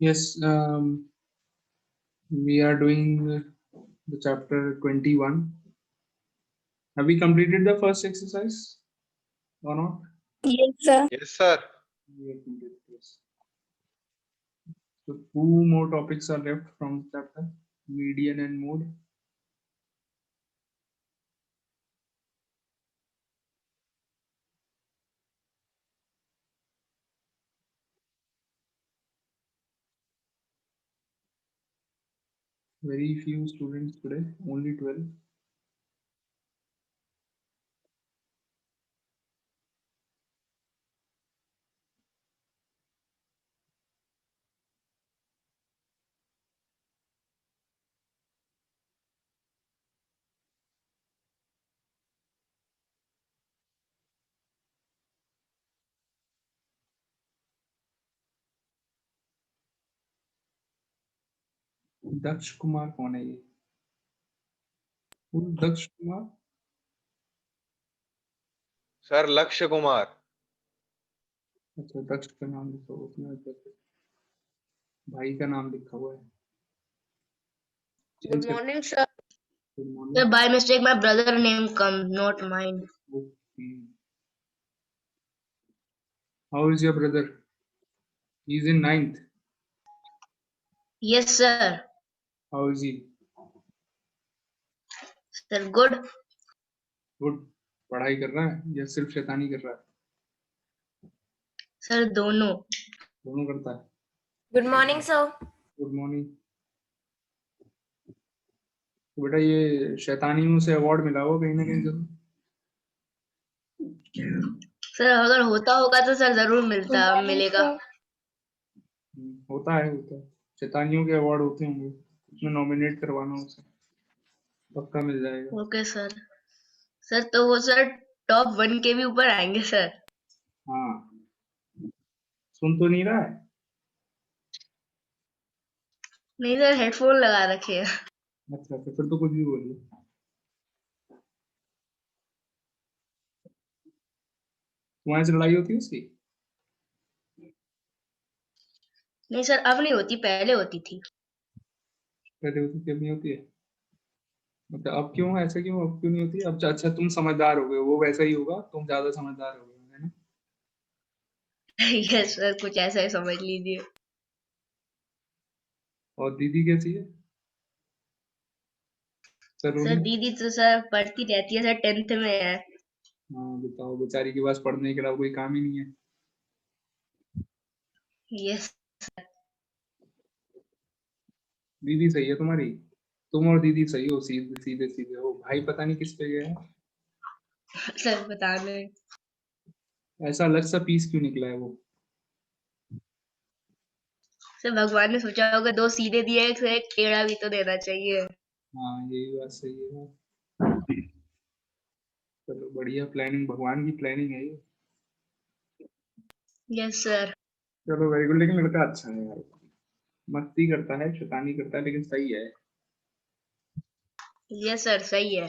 Yes, we are doing the chapter 21. Have we completed the first exercise or not? Yes, sir. Yes, sir. We have completed this. So two more topics are left from the chapter, median and mode. Very few students today, only 12. दक्ष कुमार कौन है ये? Who is Daksh Kumar? Sir Lakshya Kumar. अच्छा, दक्ष का नाम लिखा हुआ उसमें, भाई का नाम लिखा हुआ है। Good morning, sir. Good Sir, morning. by mistake, my brother name come, not mine. Okay. How is your brother? He's in 9th. Yes, sir. How is he? Sir, good. Good. पढ़ाई कर रहा है या सिर्फ शैतानी कर रहा है? Sir, दोनों. दोनों करता है। Good morning, sir. Good morning. तो बेटा ये शैतानी में उसे अवार्ड मिला होगा कहीं ना कहीं जरूर। सर अगर होता होगा तो सर जरूर मिलेगा। होता है शैतानियों के अवार्ड होते होंगे, उसमें नॉमिनेट करवाना उसे, पक्का मिल जाएगा। Okay sir. सर तो वो सर टॉप 1 के भी ऊपर आएंगे सर। हाँ, सुन तो नहीं रहा है? नहीं सर, हेडफोन लगा रखे हैं। अच्छा, तो फिर तो कुछ भी बोलिए। तुम्हारे से लड़ाई होती है उसकी? नहीं सर, अब नहीं होती, पहले होती थी। पहले होती थी, अब नहीं होती है? मतलब अब क्यों, ऐसा क्यों, अब क्यों नहीं होती? अब अच्छा, तुम समझदार हो गए, वो वैसा ही होगा, तुम ज्यादा समझदार हो गए, है ना? यस सर, कुछ ऐसा ही समझ लीजिए। और दीदी कैसी है? सर दीदी तो सर पढ़ती रहती है सर, 10th में है। हाँ बताओ, बेचारी के पास पढ़ने के अलावा कोई काम ही नहीं है। यस। दीदी सही है तुम्हारी, तुम और दीदी सही हो, सीधे सीधे सीधे हो। भाई पता नहीं किस पे गया है। सर बता दे, ऐसा अलग सा पीस क्यों निकला है वो? सर भगवान ने सोचा होगा 2 सीधे दिए, एक टेढ़ा भी तो देना चाहिए। हाँ, यही बात सही है। चलो बढ़िया, प्लानिंग, भगवान की प्लानिंग है ये। Yes sir. चलो वेरी गुड। लेकिन लड़का अच्छा है यार, मस्ती करता है, शैतानी करता है, लेकिन सही है। यस सर, सही है।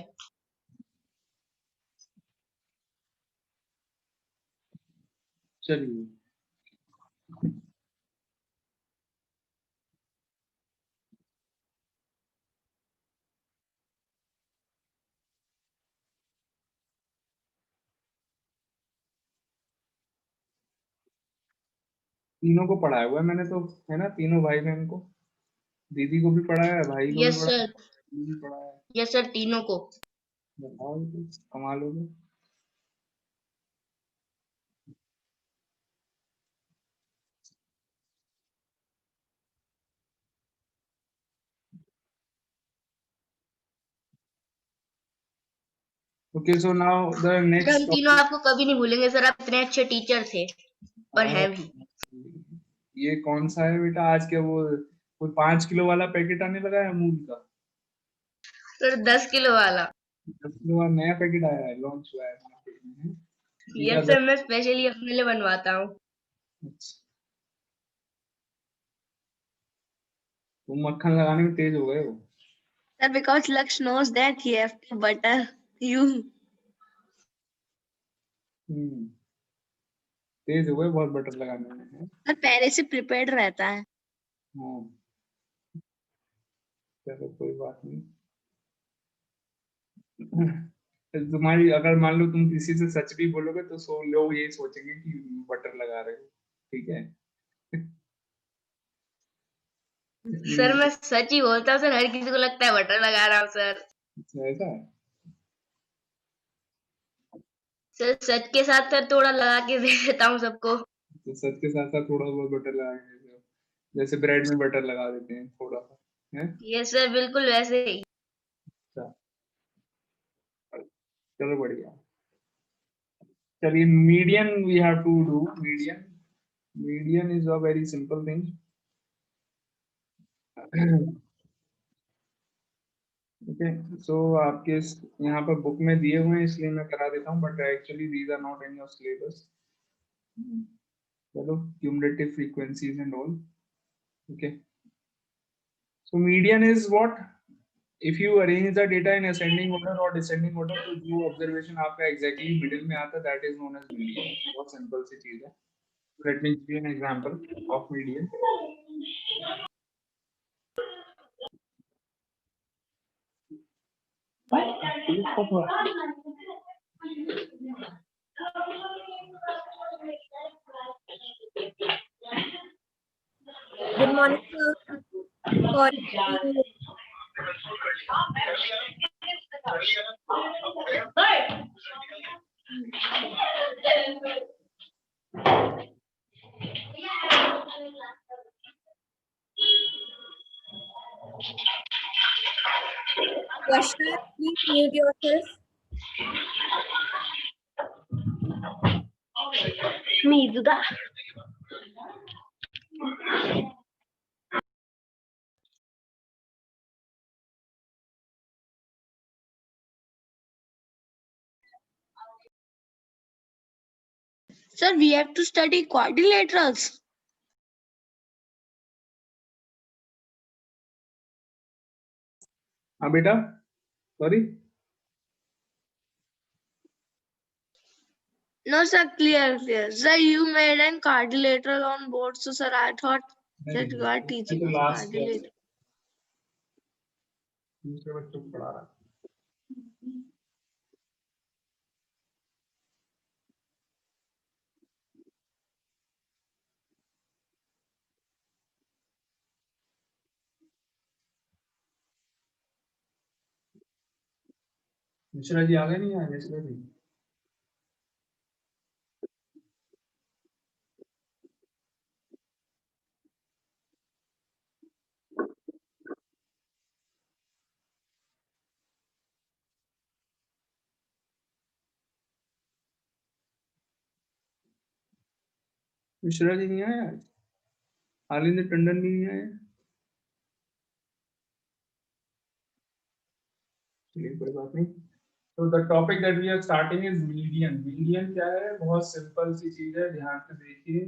चलिए, तीनों को पढ़ाया हुआ है मैंने तो, है ना? तीनों भाई बहन को, दीदी को भी पढ़ाया है, भाई को भी यस पढ़ाया है, सर। दीदी भी पढ़ाया है। यस सर, तीनों को। बताओ, ये तो कमाल हो गया। Okay, so now the sir next हम तीनों topic. आपको कभी नहीं भूलेंगे सर, आप इतने अच्छे टीचर थे और हैं भी। ये कौन सा है बेटा? आज क्या वो 5 किलो वाला पैकेट आने लगा है अमूल का? सर 10 किलो वाला। 10 किलो वाला नया पैकेट आया है, लॉन्च हुआ है मार्केट में। जीरा यस सर, मैं स्पेशली अपने लिए बनवाता हूँ। अच्छा, तुम मक्खन लगाने में तेज हो गए हो। Sir, because Laksh knows that he have to butter you. हम्म, तेज हो गए बहुत बटर लगाने में हैं? सर पहले से प्रिपेयर्ड रहता है। हाँ चलो कोई बात नहीं। तुम्हारी अगर मान लो तुम किसी से सच भी बोलोगे तो लोग यही सोचेंगे कि बटर लगा रहे हो, ठीक है। सर मैं सच ही बोलता हूँ सर, हर किसी को लगता है बटर लगा रहा हूँ सर। अच्छा, ऐसा है। सर सच के साथ सर थोड़ा लगा के दे देता हूँ सबको। तो सच के साथ साथ थोड़ा बहुत बटर लगा के देते हो, जैसे ब्रेड में बटर लगा देते हैं थोड़ा सा, है। ये सर बिल्कुल वैसे ही। अच्छा, चलो बढ़िया। चलिए median we have to do median. Median is a very simple thing. Okay, so आपके यहाँ पर बुक में दिए हुए हैं इसलिए मैं करा देता हूँ, but actually these are not in your syllabus. चलो, cumulative frequencies and all. Okay, so median is what? If you arrange the data in ascending order or descending order, तो जो observation आपका exactly middle में आता है, that is known as median. बहुत simple सी चीज है. Let me give you an example of median. Good morning, sir. Sorry. Question, please mute yourself. Mizuga. Sir, we have to study quadrilaterals. हाँ बेटा, sorry. No, sir, clear. Sir, you made an quadrilateral on board, so sir, I thought that you are teaching us quadrilateral. दूसरे बच्चों को पढ़ा रहा। मिश्रा जी आ गए नहीं आए? मिश्रा जी मिश्रा जी नहीं आए आज? हालिंदर टंडन भी नहीं आए? चलिए कोई बात नहीं। तो the topic that we are starting is median. Median क्या है? बहुत सिंपल सी चीज है, ध्यान से देखिए।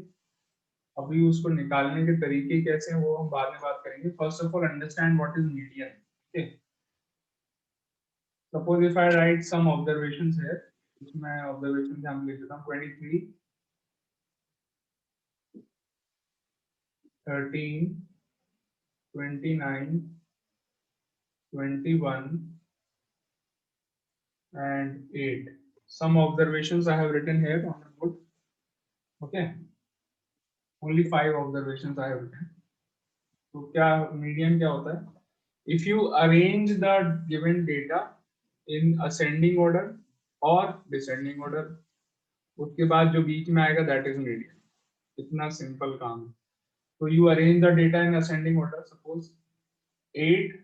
अभी उसको निकालने के तरीके कैसे हैं वो हम बाद में बात करेंगे। First of all understand what is median. Okay, suppose if I write some observations here, इसमें ऑब्जर्वेशन से हम लिख देता हूं 23, 13, 29, 21 and 8. Some observations I have written here on the board. Okay, only 5 observations I have written. तो क्या median क्या होता है? If you arrange the given data in ascending order or descending order, उसके बाद जो बीच में आएगा that is median. इतना सिंपल काम है। तो you arrange the data in ascending order. Suppose 8,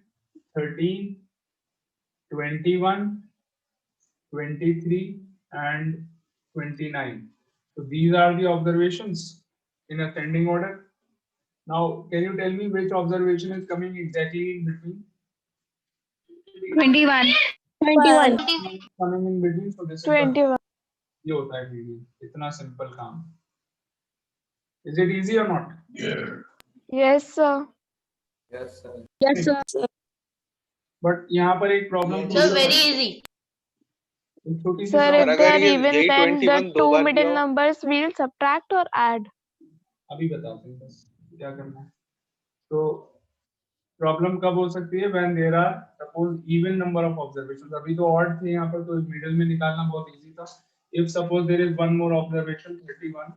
13, 21, 23 and 29. So these are the observations in ascending order. Now, can you tell me which observation is coming exactly in between? 21. Coming in between, so this is 21. ये होता है median. इतना simple काम. Is it easy or not? Yes, sir. Yes, sir. But यहाँ पर एक problem. So very easy. एक छोटी सी Sir, problem, Sir, if they अगर are ये even, यही then the 21 दो two बार middle किया हो, numbers we'll subtract or add. अभी बताते हैं बस क्या करना है। तो प्रॉब्लम कब हो सकती है? When there are suppose even number of observations. अभी तो ऑड थे यहाँ पर, तो मिडिल में निकालना बहुत इजी था। If suppose there is one more observation 31,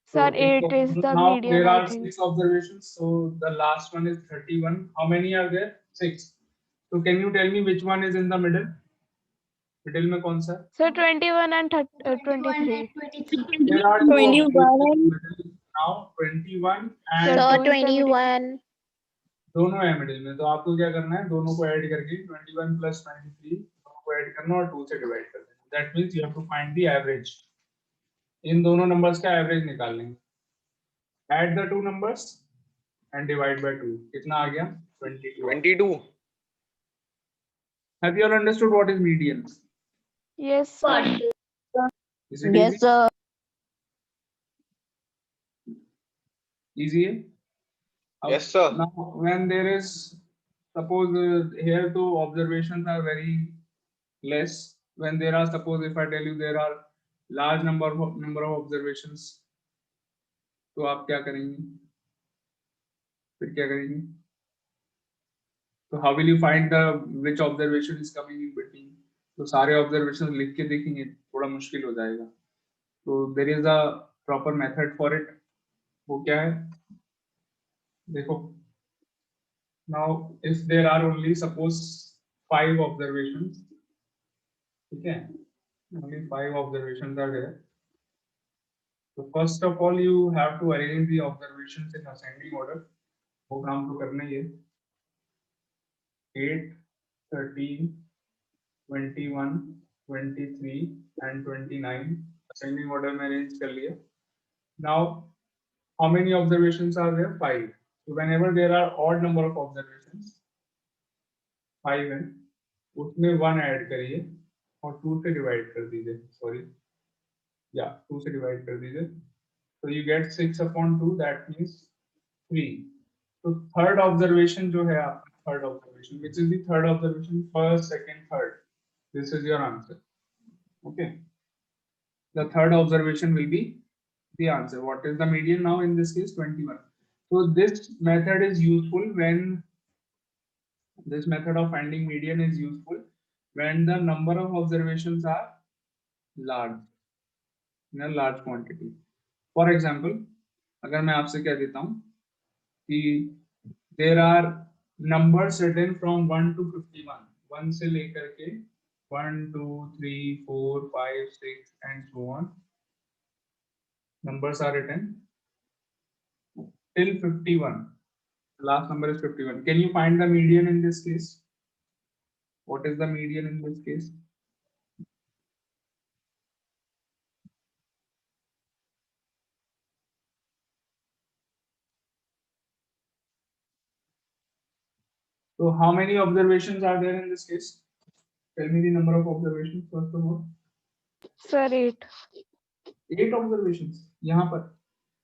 so Sir, 8 is the now median, there I are think. 6 observations, so the last one is 31. How many are there? 6. So can you tell me which one is in the middle? Middle में कौन सा है? Sir, 21 and 23. There are two 21 observations in and the middle now, 21 Sir, and so 2 is the middle. 21. दोनों है middle में। तो आपको क्या करना है, दोनों को ऐड करके 21 प्लस 23 दोनों को ऐड करना और 2 से डिवाइड कर देना। That means you have to find the average. इन दोनों नंबर्स का एवरेज निकाल लेंगे। Add the two numbers and divide by 2। कितना आ गया? 22। 22. Have you all understood what is median? Yes, sir. Is it Yes, sir. easy है? Yes, sir. Now when there is, suppose here two observations are very less. When there are, suppose if I tell you there are large number of observations, तो आप क्या करेंगे? फिर क्या करेंगे? तो how will you find the which observation is coming in between? तो सारे observations लिख के देखेंगे, थोड़ा मुश्किल हो जाएगा। तो there is a proper method for it. वो क्या है? देखो, now if there are only suppose 5 observations, ठीक है? Only 5 observations are there. So first of all, you have to arrange the observations in ascending order. वो काम तो करना ही है। 8, 13, 21, 23 and 29 ascending order में arrange कर लिया। Now, how many observations are there? 5. So whenever there are odd number of observations, 5 है, उसमें 1 ऐड करिए और 2 से डिवाइड कर दीजिए। सॉरी, या 2 से डिवाइड कर दीजिए। So you get 6 upon 2, that means 3. So third observation जो है आपका, third observation, which is the third observation, first, second, third. This is your answer. Okay. The third observation will be the answer. What is the median now in this case? 21. So this method is useful when this method of finding median is useful when the number of observations are large, in a large quantity. For example, अगर मैं आपसे कह देता हूँ कि there are numbers written from 1 to 51, 1 से लेकर के 1, 2, 3, 4, 5, 6 and so on. Numbers are written till 51. The last number is 51. Can you find the median in this case? What is the median in this case? So how many observations are there in this case? Tell me the number of observations first of all. Sir, 8. 8 observations. यहाँ पर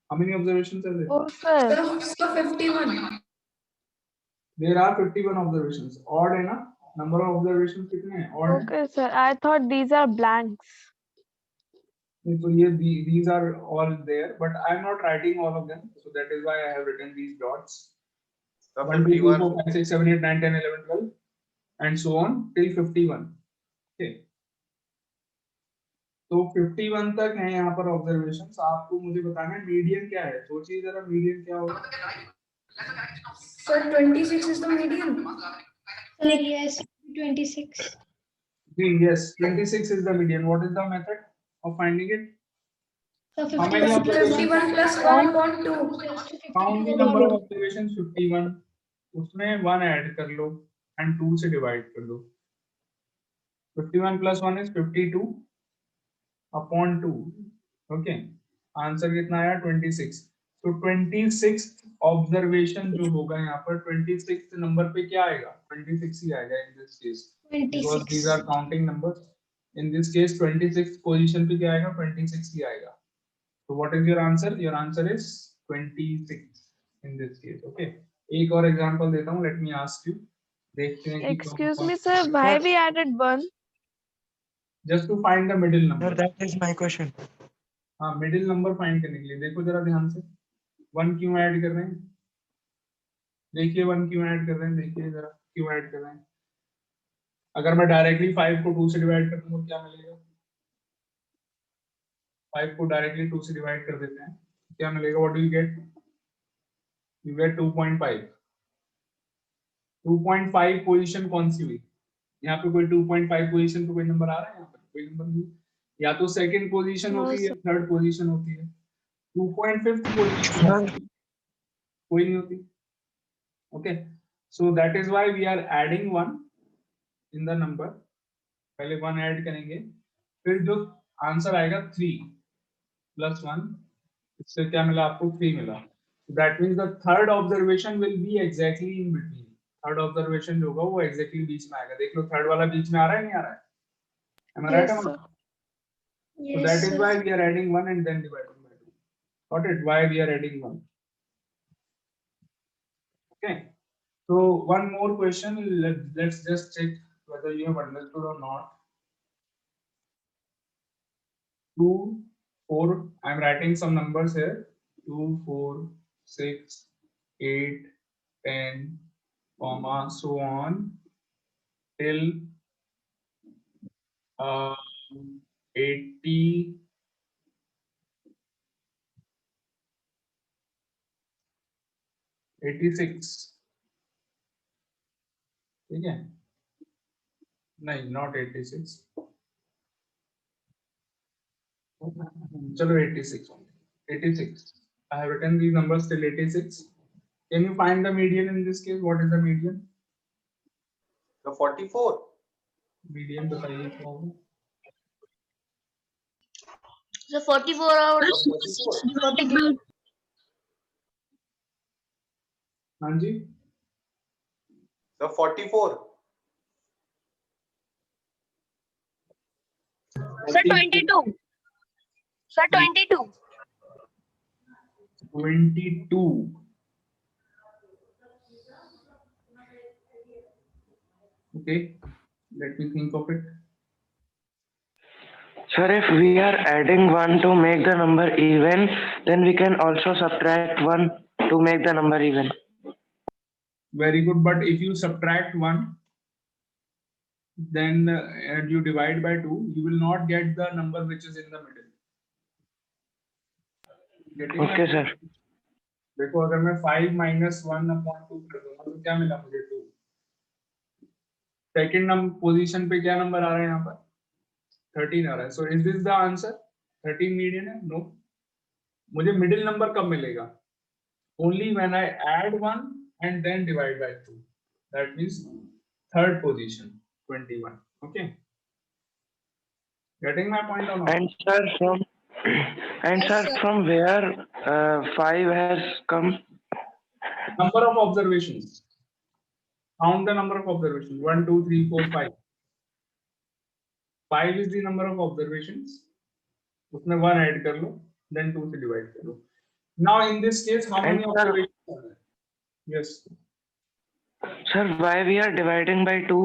how many observations are there? Oh, sir. So 51. There are 51 observations. Odd है ना? Number of observations कितने हैं? Odd है। Okay, sir. I thought these are blanks. So ये these are all there, but I am not writing all of them. So that is why I have written these dots. The 1, 2, 3, 4, 51. 5, 6, 7, 8, 9, 10, 11, 12 and so on till 51. Okay. तो 51 तक है यहाँ पर observations। आपको मुझे बताना है मीडियन क्या है। सोचिए जरा मीडियन क्या होगा। So 26 is the median. Yes, 26. Yes, 26 is the median. What is the method of finding it? So How many observations? 51 plus 1 upon 2. Count the number of observations 51. उसमें 1 ऐड कर लो and 2 से divide कर दो। 51 plus 1 is 52 upon 2. Okay. Answer कितना आया? 26. तो 26 observation जो होगा यहाँ पर 26 नंबर पे क्या आएगा? 26 ही आएगा in this case. Because these are counting numbers. In this case 26 position पे क्या आएगा? 26 ही आएगा. So what is your answer? Your answer is 26 in this case. Okay. एक और एग्जांपल देता हूँ. Let me ask you. देखते हैं कि Excuse me, sir. Why we added 1? just to find the middle Sir, number. that is my question. हाँ, middle number find करने के लिए देखो जरा ध्यान से, 1 क्यों ऐड कर रहे हैं, देखिए 1 क्यों ऐड कर रहे हैं, देखिए जरा क्यों ऐड कर रहे हैं। अगर मैं डायरेक्टली 5 को 2 से डिवाइड कर दूं तो क्या मिलेगा, 5 को डायरेक्टली 2 से डिवाइड कर देते हैं, क्या मिलेगा, what do you get, you get 2.5। 2.5 position कौन सी हुई यहाँ पे, कोई 2.5 पोजीशन पे कोई नंबर आ रहा है यहाँ पर, कोई नंबर नहीं, या तो सेकंड पोजीशन No, होती है, sir. थर्ड पोजीशन होती है, 2.5 पोजीशन कोई नहीं होती। Okay, so that is why we are adding 1 in the number, पहले 1 ऐड करेंगे, फिर जो आंसर आएगा 3 + 1, इससे क्या मिला आपको, 3 मिला। That means the third observation will be exactly in between, third observation जो होगा वो एग्जैक्टली बीच में आएगा। देख लो थर्ड वाला बीच में आ रहा है नहीं आ रहा है, am I right Yes, or sir. not? So that is why we are adding 1 and then dividing by 2. Got it? Why we are adding 1? Okay. So one more question. Let's just check whether you have understood or not. 2, 4. I'm writing some numbers here. 2, 4, 6, 8, 10, comma, so on till 80. 86, ठीक है, नहीं not 86, चलो 86 only. 86, I have written these numbers till 86. Can you find the median in this case? What is the median? The 44. Median बताइए क्या होगा? So 44 hours. 44. हाँ जी, The 44. Sir 22. Sir 22. 22. Okay, let me think of it. Sir, if we are adding 1 to make the number even, then we can also subtract 1 to make the number even. Very good, but if you subtract 1, then and you divide by 2, you will not get the number which is in the middle. Getting Okay, it? sir. देखो अगर मैं 5 - 1/2 कर दूंगा तो क्या मिला मुझे, 2। Second number position पे क्या नंबर आ रहा है यहाँ पर, 13 आ रहा है। So is this the answer, 13 median है? नो, मुझे मिडिल नंबर कब मिलेगा, only when I add 1 and then divide by 2, that means third position 21. Okay, getting my point or not? And sir, from where 5 has come? Number of observations, count the number of observations, 1 2 3 4 5. 5 is the number of observations, उसमें 1 add कर लो, then 2 से divide कर लो। Now in this case how many And sir- observations are there? Yes, Sir, why we are dividing by 2?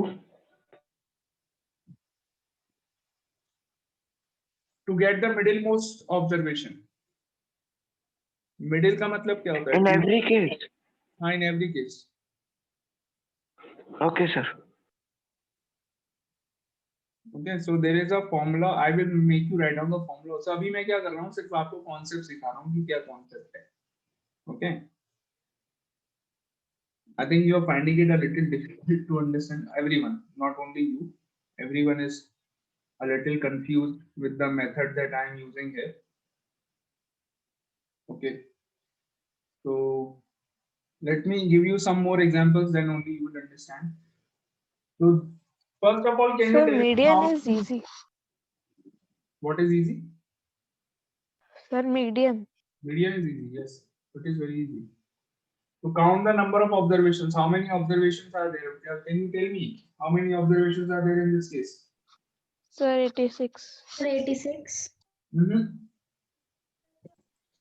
to get the middle most observation. Middle का मतलब क्या होता है? In every case? हाँ, in every case. Okay, sir. Okay, so there is a formula. I will make you write down the formula. So अभी मैं क्या कर रहा हूँ, सिर्फ आपको कॉन्सेप्ट सिखा रहा हूँ कि क्या कॉन्सेप्ट है. Okay. I think you are finding it a little difficult to understand. Everyone, not only you, everyone is a little confused with the method that I am using here. Okay. So let me give you some more examples, then only you will understand. So first of all, can you Sir, tell me median how- is easy. what is easy? Sir, median. Median is easy. Yes, it is very easy. To count the number of observations, how many observations are there? Can you tell me how many observations are there in this case? Sir, 86. 86. Mm-hmm.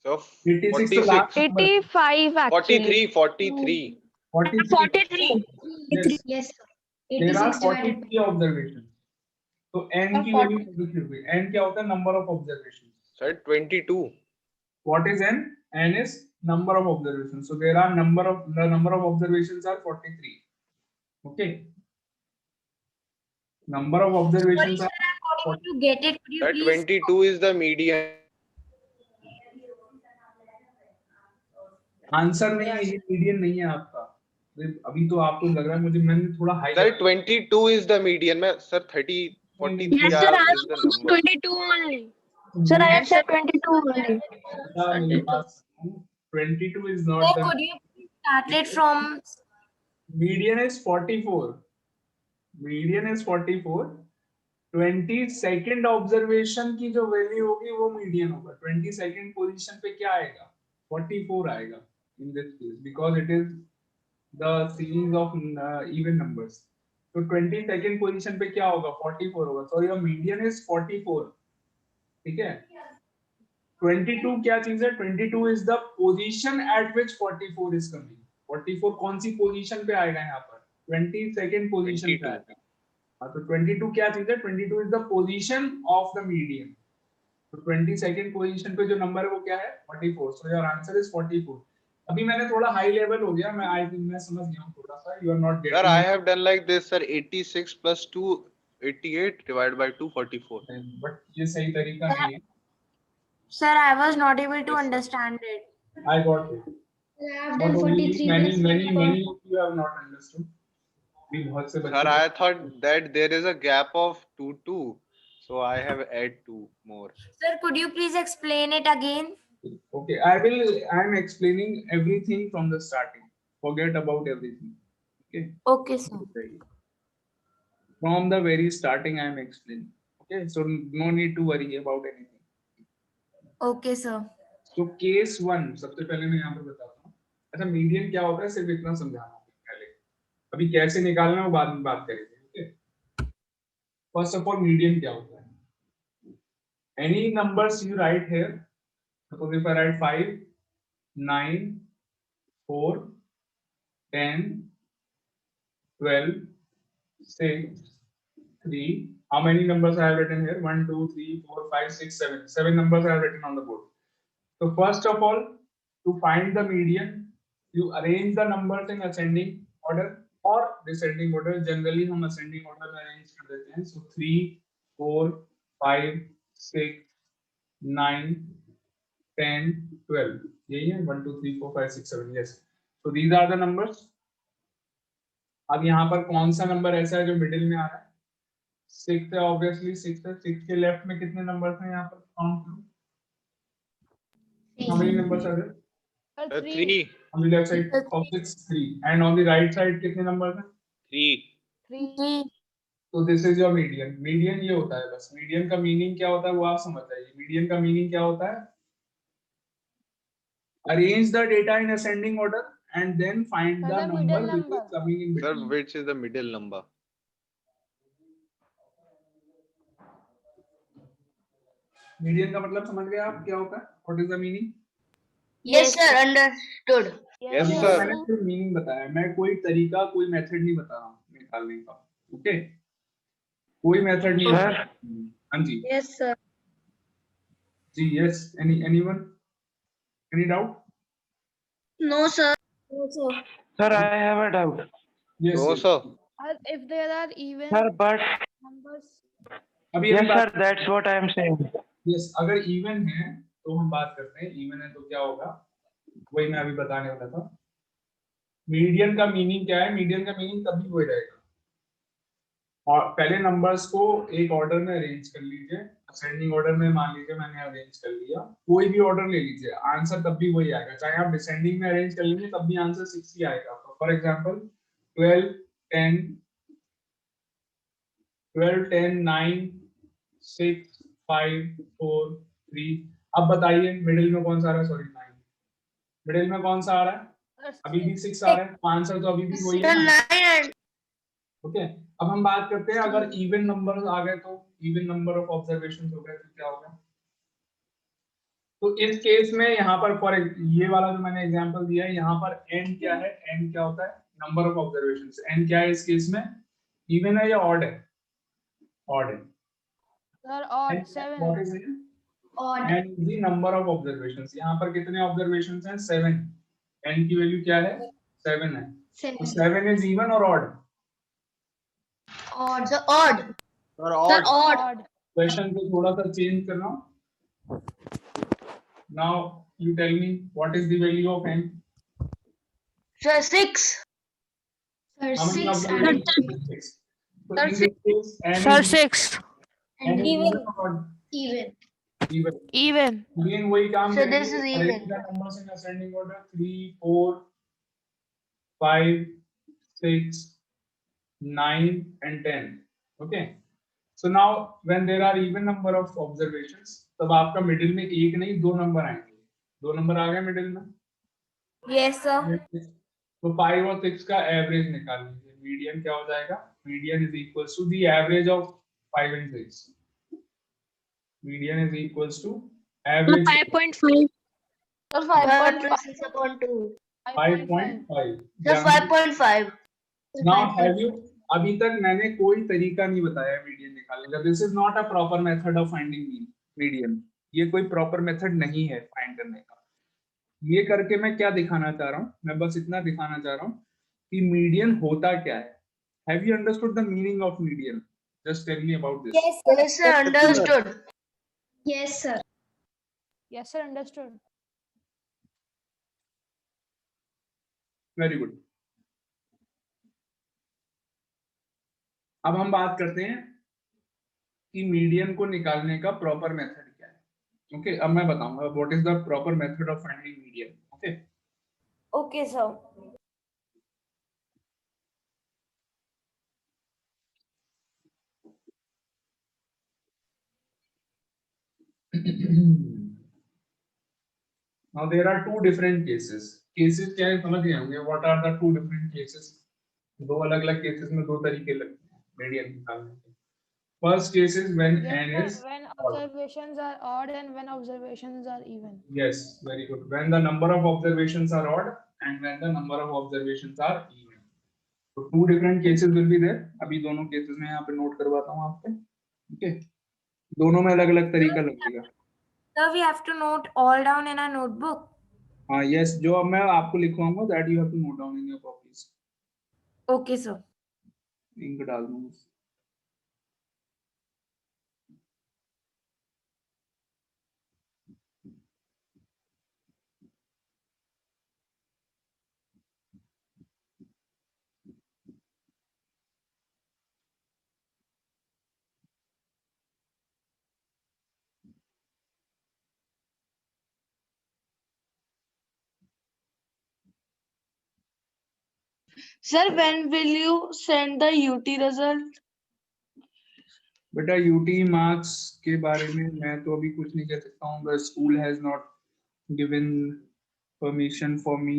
So 86 the 46. last number. 85 actually. 43. 43. 43. Yes, Yes, sir. there are 86 divided 43 observations. तो n की value 43 हुई। n क्या होता है? Number of observation. Sir, 22. What is n? N is number of observations. So there are the number of observations are 43. Okay. Number of observations are Able to get it. Could you Sir, please? 22 is the median. Answer नहीं है, ये median नहीं है आपका। अभी तो आपको लग रहा है मुझे, मैंने थोड़ा high Sir, 22 is the median. मैं sir 30, 43 Yes, are sir, I is the have number. 22 only. Sir, I have said 22 only. मेरे पास 22 is not Sir, the could you please start it from? median is 44. Median is 44. 22nd observation की जो value होगी वो median होगा। 22nd position पे क्या आएगा? 44 आएगा in this case because it is the series of even numbers. तो 22nd पोजीशन पे क्या होगा? 44 होगा। So your median is 44. ठीक है। 22 क्या चीज है? 22 is the position at which 44 is coming. 44 कौन सी पोजीशन पे आएगा यहाँ पर? 22nd पोजीशन पे 22. आएगा। हाँ, तो 22 क्या चीज है? 22 is the position of the median. तो 22nd पोजीशन पे जो नंबर है वो क्या है? 44. So your answer is 44. अभी मैंने थोड़ा हाई लेवल हो गया, मैं समझ गया हूँ थोड़ा सा। You are not Sir, getting I it. have done like this, sir. 86 plus 2, 88 divided by 2, 44. But ये सही तरीका नहीं है। Sir, I was not able to Yes, sir. understand it. I got it. I have Not done only 43 many plus of you have not understood. भी बहुत से Sir, बच्चे I thought that there is a gap of 2, 2. So I have add 2 more. Sir, could you please explain it again? Okay, I am explaining everything from the starting. Forget about everything. Okay. Okay, sir. From the very starting I am explaining. Okay, so no need to worry about anything. Okay, sir. So case 1 सबसे पहले मैं यहाँ पर बताता हूँ। अच्छा, median क्या होता है सिर्फ इतना समझाना पहले, अभी कैसे निकालना है वो बाद में बात करेंगे। Okay, first of all median क्या होता है? Any numbers you write here, suppose if I write 5, 9, 4, 10, 12, 6, 3. How many numbers I have written here? 1, 2, 3, 4, 5, 6, 7. 7 numbers I have written on the board. So first of all, to find the median, you arrange the numbers in ascending order or descending order. Generally हम ascending order में arrange कर देते हैं. So 3, 4, 5, 6, 9, 10, 12. यही है 1, 2, 3, 4, 5, 6, 7. Yes. So these are the numbers. अब यहाँ पर कौन सा नंबर ऐसा है जो मिडिल में आ रहा है? 6 है, ऑब्वियसली 6 है। 6 के लेफ्ट में कितने नंबर्स हैं यहाँ पर? काउंट करो। How many numbers are there? 3. On the left side of 6, 3. And on the right side कितने numbers हैं? 3. 3. So this is your median. Median ये होता है बस। Median का meaning क्या होता है वो आप समझ जाइए। Median का meaning क्या होता है? Arrange the data in ascending order and then find the number which is coming in Sir, between. which is the middle number? Median का मतलब समझ गए आप क्या होता है? What is the meaning? Yes, sir. Understood. Yes, अभी sir. मैंने सिर्फ मीनिंग बताया, मैं कोई तरीका कोई मेथड नहीं बता रहा हूँ निकालने का। ओके, कोई मेथड नहीं Sir. हाँ जी Yes, sir. Ji yes. anyone any doubt? No, sir. No, sir. Sir, I have a doubt. yes No, yes. sir. If there are even Sir, but numbers, अभी yes, हम sir, बात that's what I am saying. Yes, अगर even है तो हम बात करते हैं। इवन है तो क्या होगा वही मैं अभी बताने वाला था। मीडियन का मीनिंग क्या है? मीडियन का मीनिंग तभी वही रहेगा, और पहले नंबर्स को एक ऑर्डर में अरेंज कर लीजिए। असेंडिंग ऑर्डर में मान लीजिए मैंने अरेंज कर लिया, कोई भी ऑर्डर ले लीजिए, आंसर तब भी वही आएगा। चाहे आप डिसेंडिंग में अरेंज कर लीजिए तब भी आंसर 6 ही आएगा। For example 12, 10, 9, 6, 5, 4, 3। अब बताइए मिडिल में कौन सा आ रहा है? सॉरी 9, मिडिल में कौन सा आ रहा है? अभी भी 6 आ रहा है, तो आंसर तो अभी भी वही है ना। ओके, अब हम बात करते हैं अगर इवन नंबर आ गए तो, इवन नंबर ऑफ ऑब्जर्वेशंस हो गए तो क्या होगा? तो इस केस में यहाँ पर फॉर ये वाला जो मैंने एग्जांपल दिया है, यहाँ पर n क्या है? n क्या होता है? Number of observations. n क्या है इस केस में? इवन है या ऑड है? ऑड है। Sir, odd And 7. what is it? Odd. And the number of observations. यहाँ पर कितने observations हैं? 7. n की वैल्यू क्या है? 7 है. तो 7 is even or odd? Odd. Sir, odd. Or Sir, odd. odd. Odd. Question को थोड़ा सा change करना. Now you tell me what is the value of n? Sir, 6. Sir, How many 6. observations? 6. So Sir, in this case, n Sir, is 6. n is even or odd? Even. Even. Even. Again वही काम So करेंगे. this is Arrange even. the numbers in ascending order. 3, 4, 5, 6, 9 and 10. Okay. So now when there are even number of observations, तब आपका middle में एक नहीं 2 number आएंगे. 2 number आ गए middle में. Yes, sir. तो 5 और 6 का एवरेज निकाल लीजिए. मीडियन क्या हो जाएगा? Median is equals to the average of 5 and 6. Median is equals to average 5.5. Sir, 5.6 upon 2. 5.5. Sir, 5.5. Now have you, अभी तक मैंने कोई तरीका नहीं बताया मीडियन निकालने का. This is not a proper method of finding median. ये कोई प्रॉपर मेथड नहीं है फाइंड करने का. ये करके मैं क्या दिखाना चाह रहा हूँ? मैं बस इतना दिखाना चाह रहा हूँ कि मीडियन होता क्या है. Have you understood the meaning of median? Just tell me about this. Yes, sir, understood. Yes, sir. Yes, sir, understood. Very good. अब हम बात करते हैं कि मीडियन को निकालने का प्रॉपर मेथड क्या है. ओके अब मैं बताऊंगा what is the proper method of finding median. Okay Okay, sir. now there are two different cases. cases क्या है समझ गए होंगे. what are the two different cases? दो अलग अलग केसेस में दो तरीके लगते हैं मीडियन निकालने के. First case is when Yes, n sir, is when odd. observations are odd and when observations are even. Yes, very good. When the number of observations are odd and when the number of observations are even. So two different cases will be there. अभी दोनों cases में यहाँ पे note करवाता हूँ आपको. Okay. दोनों में अलग अलग तरीका लगेगा. Sir, we have to note all down in our notebook. हाँ yes, जो अब मैं आपको लिखवाऊंगा that you have to note down in your copies. Okay, sir. Ink डाल दूँगा. Sir, when will you send the UT result? बेटा UT marks के बारे में मैं तो अभी कुछ नहीं कह सकता हूँ. The school has not given permission for me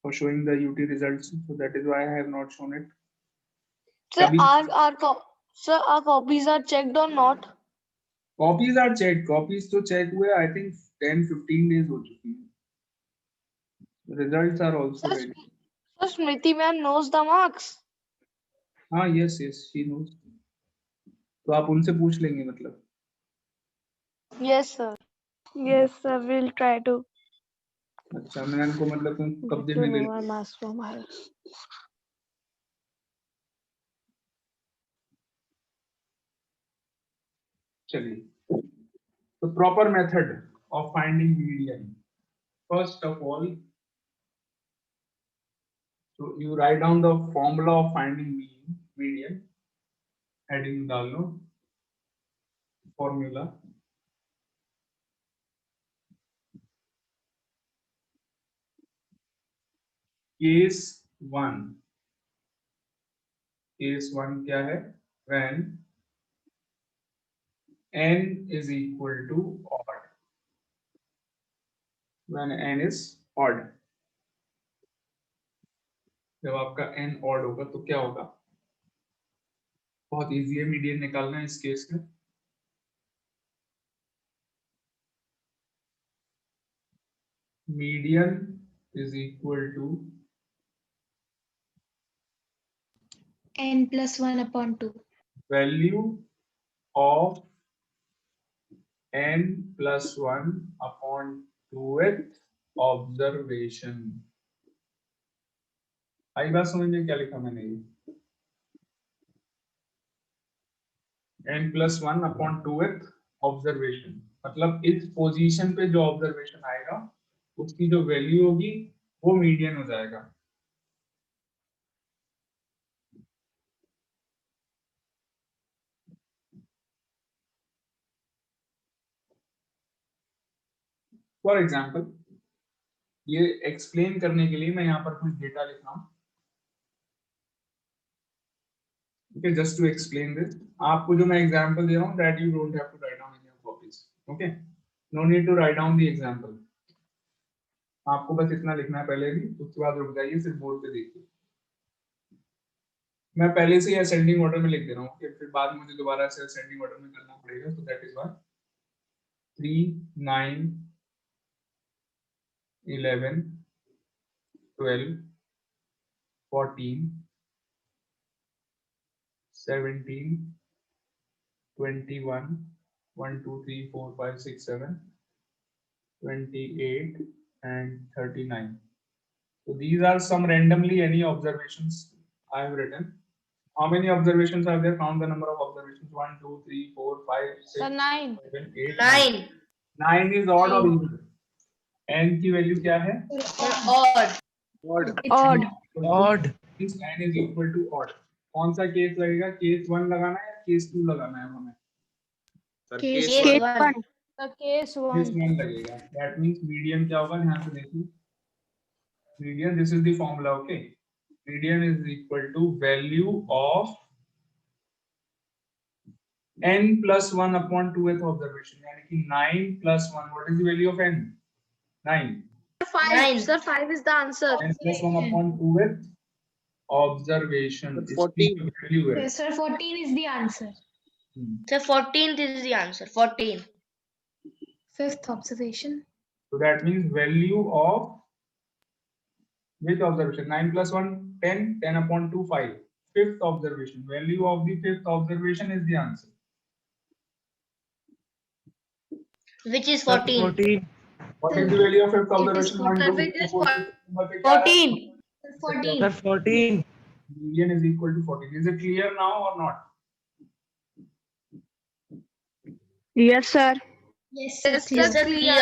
for showing the UT results, so that is why I have not shown it. Sir, Kabhi- sir, our copies are checked or not? copies are checked. copies तो check हुए I think 10-15 days हो चुकी हैं. Results are also Sir, ready. Sir, Smriti ma'am knows the marks. हाँ yes she knows. तो आप उनसे पूछ लेंगे मतलब. Yes, sir. Yes, sir. We'll try to. अच्छा मैम को मतलब तुम कब्जे में ले लो. Marks from her. चलिए. The proper method of finding median. First of all, so you write down the formula of finding median. Heading डाल लो. Formula. Case 1. Case 1 क्या है? When n is equal to odd. When n is odd. जब आपका n odd होगा तो क्या होगा? बहुत इजी है मीडियन निकालना इस केस में. Median is equal to N plus 1 upon 2. Value of n plus 1 upon 2th observation. आई बात समझ में? क्या लिखा मैंने? ये n plus 1 upon 2th observation, मतलब इस पोजीशन पे जो ऑब्जर्वेशन आएगा उसकी जो वैल्यू होगी वो मीडियन हो जाएगा। फॉर एग्जाम्पल, ये एक्सप्लेन करने के लिए मैं यहाँ पर कुछ डेटा लिख रहा हूँ। Okay, just to explain this, आपको जो मैं एग्जांपल दे रहा हूँ that you don't have to write down in your copies. Okay, no need to write down the example. आपको बस इतना लिखना है पहले भी, उसके बाद रुक जाइए, सिर्फ बोर्ड पे देखिए। मैं पहले से ही असेंडिंग ऑर्डर में लिख दे रहा हूँ, फिर बाद में मुझे दोबारा से असेंडिंग ऑर्डर में करना पड़ेगा, so that is why 3, 9, 11, 12, 14, 17, 21, 1, 2, 3, 4, 5, 6, 7, 28 and 39. So these are some randomly any observations I have written. How many observations are there? Count the number of observations. 1, 2, 3, 4, 5, 6, Sir, 9. 7, 8, 9. 9 is odd or even? n की value क्या है? Odd. Odd. Odd. Means n is equal to odd. कौन सा case लगेगा? Case 1 लगाना है या case 2 लगाना है हमें? Sir, Case case 1. 1. The case case 1. 1 लगेगा। That means median क्या होगा? ध्यान से देखिए। Median, this is the formula, okay? Median is equal to value of n plus 1 upon 2th observation, यानी कि 9 plus 1. What is the value of n? 9. 5. Sir, 5 is the answer. n plus 1 upon 2th observation. इसकी 14. value है। Yes, sir, 14 is the answer. Sir, 14th is the answer. 14. Fifth observation. So that means value of which observation? 9 plus 1, 10, 10 upon 2, 5. Fifth observation. Value of the fifth observation is the answer. Which is 14. 14. What is the value of fifth observation? 1, 2, 3, 4, 5, 14. 14. Sir, 14. Median is equal to 14. Is it clear now or not? Yes, sir. Yes, sir. Yes, sir, clear.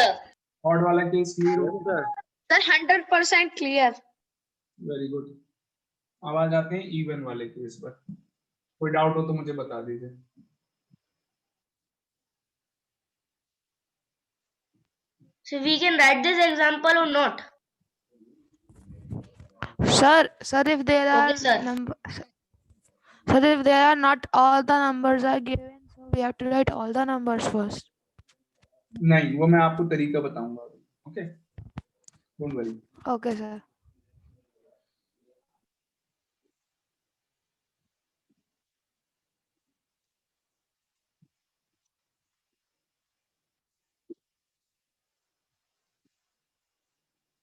Odd वाला case clear हो गया? Sir, 100% clear. Very good. अब आ जाते हैं even वाले case पर। कोई doubt हो तो मुझे बता दीजिए। So we can write this example or not? Sir, if there are Okay, sir. sir, if there are not all the numbers are given, so we have to write all the numbers first. नहीं, वो मैं आपको तरीका बताऊंगा। Okay, don't worry. Okay, sir.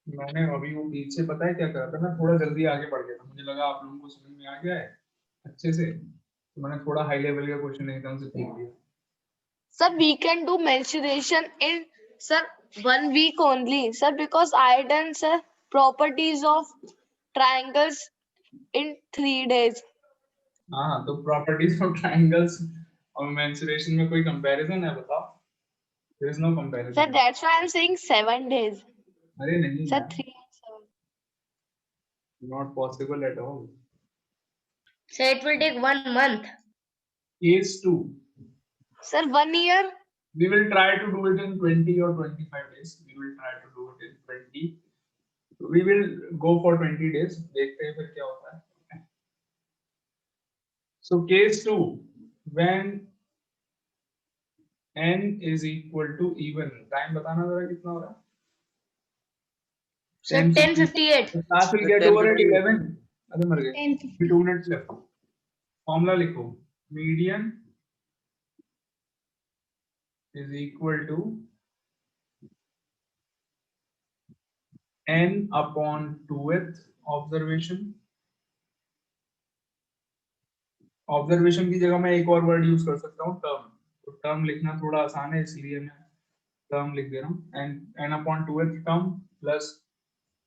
मैंने अभी वो बीच से पता है क्या करा था, मैं थोड़ा जल्दी आगे बढ़ गया था, मुझे लगा आप लोगों को समझ में आ गया है अच्छे से, तो मैंने थोड़ा हाई लेवल का क्वेश्चन एकदम से फेंक दिया। Sir, we can do mensuration in, sir, 1 week only, sir, because I done, sir, properties of triangles in 3 days. हाँ, तो प्रॉपर्टीज ऑफ ट्रायंगल्स और मेंसुरेशन में कोई कंपैरिजन है? बताओ। There is no Sir, comparison. that's why I'm saying 7 days. अरे नहीं Sir, यार, 3 and 7. Not possible at all. Sir, it will take 1 month. Case 2, Sir, 1 year. we will try to do it in 20 or 25 days. We will try to do it in 20. We will go for 20 days. देखते हैं फिर क्या होता है। So case 2, when n is equal to even, time बताना जरा कितना हो रहा है? Sir, 10:58. Class will get over at 11. अरे मर गए। 2 minutes left. Formula लिखो। Median is equal to n upon 2th observation observation की जगह मैं एक और वर्ड यूज कर सकता हूँ, टर्म। तो टर्म लिखना थोड़ा आसान है, इसलिए मैं टर्म लिख दे रहा हूँ। N upon 2h term plus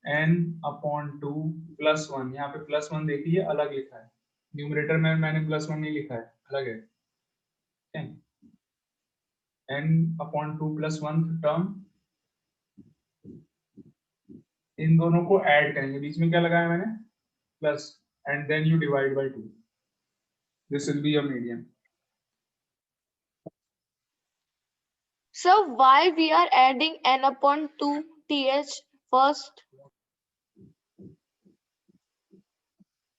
n upon 2 plus 1। यहाँ पे प्लस 1 देखिए अलग लिखा है, न्यूमरेटर में मैंने प्लस 1 नहीं लिखा है, अलग है। n अपॉन 2 प्लस 1 टर्म, इन दोनों को ऐड करेंगे, बीच में क्या लगाया मैंने, plus, and then you divide by 2। This will be your median. Sir, why we are adding n upon 2 th first?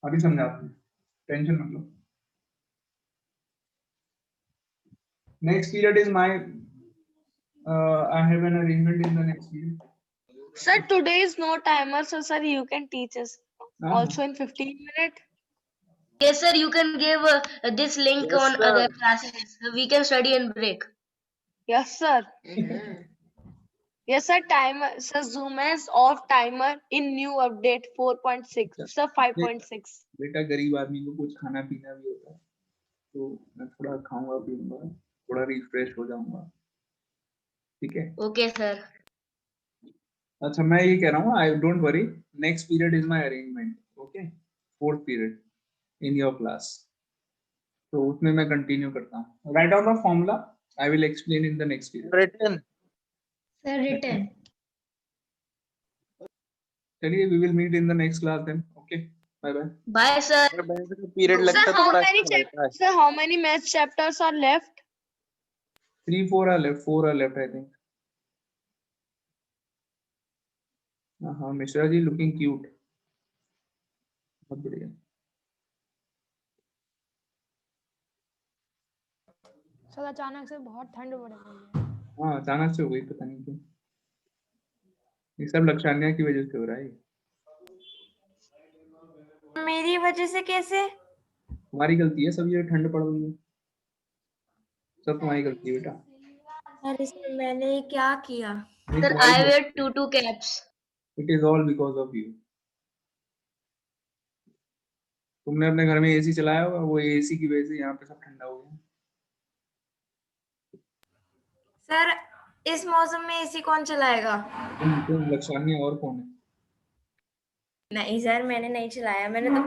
अभी समझा आपने, टेंशन मत लो। Next period is my I have an arrangement in the next period. Sir, today is no timer, so sir, you can teach us also in 15 minutes. Yes, sir. You can give this link Yes, on sir. other classes. We can study and break. Yes, sir. Yes, sir. Timer. Sir, Zoom is off timer in new update 4.6. Sir, 5.6. बेटा गरीब आदमी को कुछ खाना पीना भी होता है, तो मैं थोड़ा खाऊंगा पीऊंगा, थोड़ा रिफ्रेश हो जाऊंगा, ठीक है। Okay, sir. अच्छा मैं ये कह रहा हूँ, I don't worry, next period is my arrangement, okay, 4th period in your class, तो उसमें मैं कंटिन्यू करता हूँ। Write down the formula, I will explain in the next period. Written. Sir, written. चलिए, we will meet in the next class then, okay, bye bye. Bye, sir. Period लगता Sir, है तो how बड़ा many अच्छा रहता है। Sir, how many math chapters are left? 3-4 are left, 4 are left I think. हाँ Mishra ji looking cute, बहुत बढ़िया। सर अचानक से बहुत ठंड बढ़ गई है। हाँ अचानक से हो गई, पता नहीं क्यों, ये सब लक्षान्या की वजह से हो रहा है। मेरी वजह से कैसे? तुम्हारी गलती है, सब ये ठंड पड़ रही है, सब तुम्हारी गलती है बेटा। अरे सर मैंने क्या किया? Sir, I wear two caps. It is all because of you. तुमने अपने घर में एसी चलाया होगा, वो एसी की वजह से यहाँ पे सब ठंडा हो गया। सर इस मौसम में एसी कौन चलाएगा? तुम लक्षान्या और कौन है? नहीं सर मैंने नहीं चलाया, मैंने तो